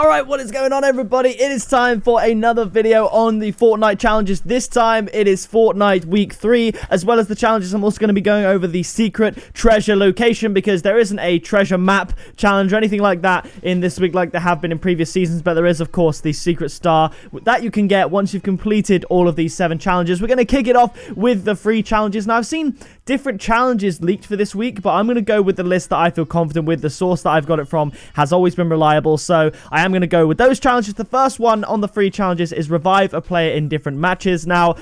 Alright, what is going on, everybody? It is time for another video on the Fortnite challenges. This time it is Fortnite week 3, as well as the challenges. I'm also going to be going over the secret treasure location, because there isn't a treasure map challenge or anything like that in this week like there have been in previous seasons, but there is, of course, the secret star that you can get once you've completed all of these 7 challenges. We're going to kick it off with the free challenges. Now, I've seen different challenges leaked for this week, but I'm going to go with the list that I feel confident with. The source that I've got it from has always been reliable, so I am going to go with those challenges. The first one on the free challenges is revive a player in different matches. Now,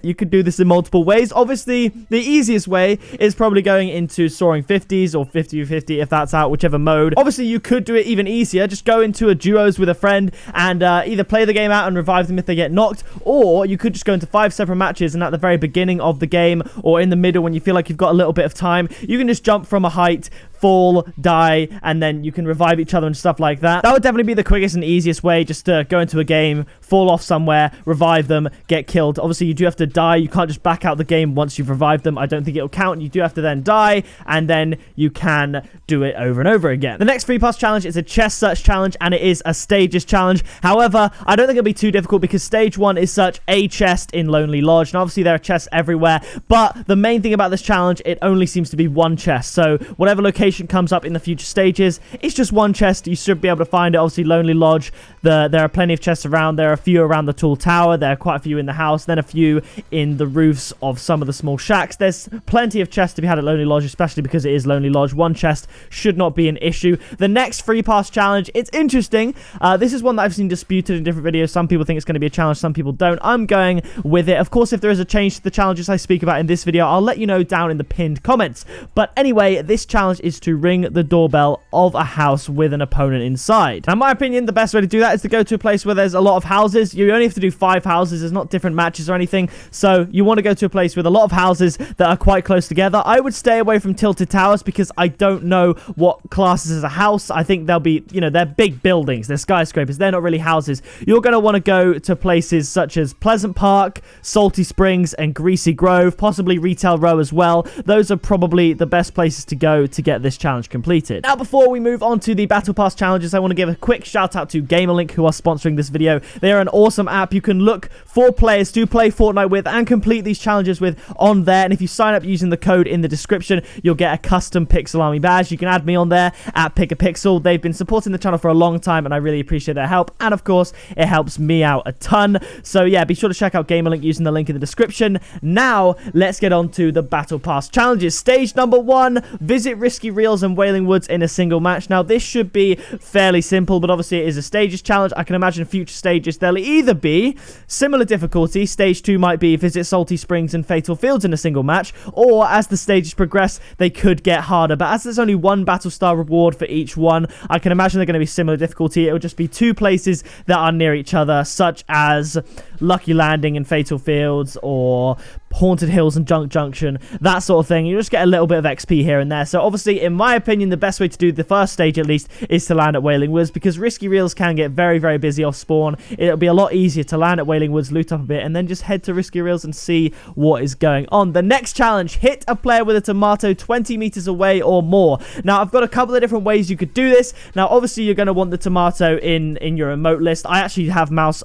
you could do this in multiple ways. Obviously, the easiest way is probably going into soaring 50s or 50v50 if that's out, whichever mode. Obviously, you could do it even easier. Just go into a duos with a friend and either play the game out and revive them if they get knocked, or you could just go into 5 separate matches, and at the very beginning of the game or in the middle when you feel like you've got a little bit of time, you can just jump from a height, fall, die, and then you can revive each other and stuff like that. That would definitely be the quickest and easiest way, just to go into a game, fall off somewhere, revive them, get killed. Obviously, you do have to die. You can't just back out the game once you've revived them. I don't think it'll count. You do have to then die, and then you can do it over and over again. The next free pass challenge is a chest search challenge, and it is a stages challenge. However, I don't think it'll be too difficult, because stage 1 is search a chest in Lonely Lodge, and obviously there are chests everywhere, but the main thing about this challenge, it only seems to be one chest. So whatever location comes up in the future stages, it's just one chest. You should be able to find it. Obviously, Lonely Lodge, there are plenty of chests around. There are a few around the tall tower. There are quite a few in the house, then a few in the roofs of some of the small shacks. There's plenty of chests to be had at Lonely Lodge, especially because it is Lonely Lodge. One chest should not be an issue. The next free pass challenge, it's interesting. This is one that I've seen disputed in different videos. Some people think it's going to be a challenge, some people don't. I'm going with it. Of course, if there is a change to the challenges I speak about in this video, I'll let you know down in the pinned comments. But anyway, this challenge is to ring the doorbell of a house with an opponent inside. Now, in my opinion, the best way to do that is to go to a place where there's a lot of houses. You only have to do 5 houses. There's not different matches or anything. So you want to go to a place with a lot of houses that are quite close together. I would stay away from tilted towers, because I don't know what classes as a house. I think they'll be, they're big buildings. They're skyscrapers. They're not really houses. You're going to want to go to places such as Pleasant Park, Salty Springs, and Greasy Grove, possibly Retail Row as well. Those are probably the best places to go to get this challenge completed. Now, before we move on to the Battle Pass challenges, I want to give a quick shout out to GamerLink, who are sponsoring this video. They are an awesome app you can look for players to play Fortnite with and complete these challenges with on there. And if you sign up using the code in the description, you'll get a custom Pixel Army badge. You can add me on there at pickapixel. They've been supporting the channel for a long time, and I really appreciate their help. And of course, it helps me out a ton. So yeah, be sure to check out GamerLink using the link in the description. Now, let's get on to the Battle Pass challenges. Stage number 1, visit Risky Reels and Wailing Woods in a single match. Now, this should be fairly simple, but obviously it is a stages challenge. I can imagine future stages, there'll either be similar difficulty. Stage 2 might be visit Salty Springs and Fatal Fields in a single match, or as the stages progress, they could get harder. But as there's only one battle star reward for each one, I can imagine they're going to be similar difficulty. It will just be 2 places that are near each other, such as Lucky Landing and Fatal Fields, or Haunted Hills and Junk Junction, that sort of thing. You just get a little bit of XP here and there. So obviously, in my opinion, the best way to do the first stage at least is to land at Wailing Woods, because Risky Reels can get very, very busy off spawn. It'll be a lot easier to land at Wailing Woods, loot up a bit, and then just head to Risky Reels and see what is going on. The next challenge, hit a player with a tomato 20 meters away or more. Now, I've got a couple of different ways you could do this. Now, obviously, you're going to want the tomato in your emote list. I actually have mouse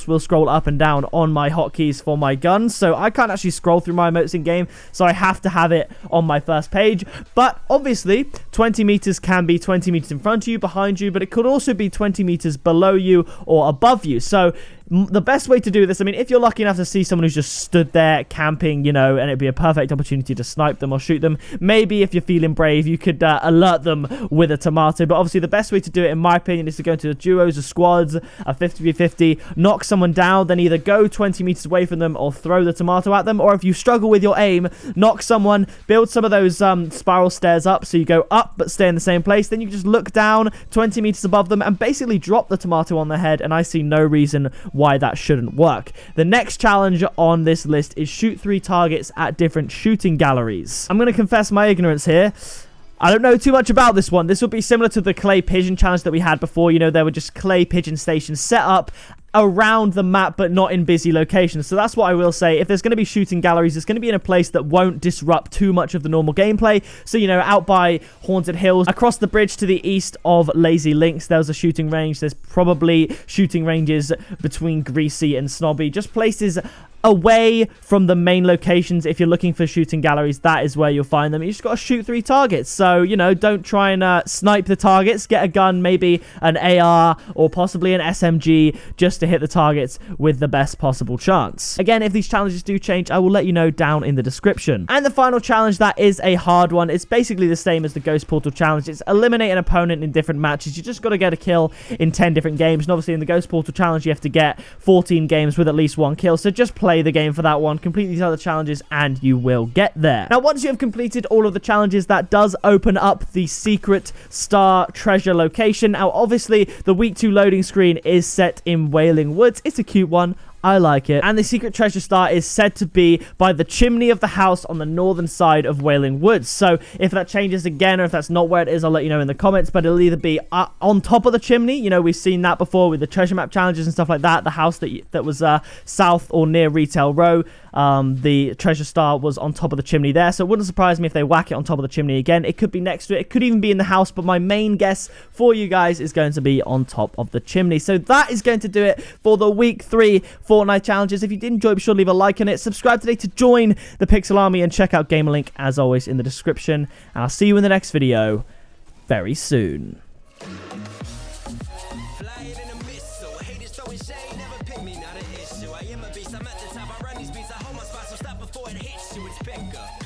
will scroll up and down on my hotkeys for my guns, so I can't actually scroll through my emotes in game, so I have to have it on my first page. But obviously 20 meters can be 20 meters in front of you, behind you, but it could also be 20 meters below you or above you. So the best way to do this, I mean, if you're lucky enough to see someone who's just stood there camping, and it'd be a perfect opportunity to snipe them or shoot them, maybe if you're feeling brave, you could alert them with a tomato. But obviously, the best way to do it, in my opinion, is to go into the duos or squads, a 50v50, knock someone down, then either go 20 meters away from them or throw the tomato at them. Or if you struggle with your aim, knock someone, build some of those spiral stairs up, so you go up but stay in the same place. Then you just look down 20 meters above them and basically drop the tomato on their head, and I see no reason why that shouldn't work. The next challenge on this list is shoot 3 targets at different shooting galleries. I'm going to confess my ignorance here. I don't know too much about this one. This will be similar to the clay pigeon challenge that we had before. There were just clay pigeon stations set up around the map, but not in busy locations. So that's what I will say. If there's going to be shooting galleries, it's going to be in a place that won't disrupt too much of the normal gameplay. So, you know, out by Haunted Hills, across the bridge to the east of Lazy Links, there's a shooting range. There's probably shooting ranges between Greasy and Snobby, just places away from the main locations. If you're looking for shooting galleries, that is where you'll find them. You just got to shoot 3 targets. So, you know, don't try and snipe the targets. Get a gun, maybe an AR or possibly an SMG, just to hit the targets with the best possible chance. Again, if these challenges do change, I will let you know down in the description. And the final challenge, that is a hard one. It's basically the same as the Ghost Portal challenge. It's eliminate an opponent in different matches. You just got to get a kill in 10 different games. And obviously in the Ghost Portal challenge, you have to get 14 games with at least 1 kill. So just play the game for that one, complete these other challenges, and you will get there. Now, once you have completed all of the challenges, that does open up the secret star treasure location. Now, obviously, the week 2 loading screen is set in Wailing Woods. It's a cute one. I like it. And the secret treasure star is said to be by the chimney of the house on the northern side of Wailing Woods. So if that changes again, or if that's not where it is, I'll let you know in the comments. But it'll either be on top of the chimney. You know, we've seen that before with the treasure map challenges and stuff like that. The house that was south or near Retail Row, the treasure star was on top of the chimney there. So it wouldn't surprise me if they whack it on top of the chimney again. It could be next to it. It could even be in the house. But my main guess for you guys is going to be on top of the chimney. So that is going to do it for the week 3 Fortnite challenges. If you did enjoy, be sure to leave a like on it. Subscribe today to join the Pixel Army, and check out GamerLink as always in the description. And I'll see you in the next video very soon. I'm at the top, I run these beats, I hold my spot, so stop before it hits you, it's pick up.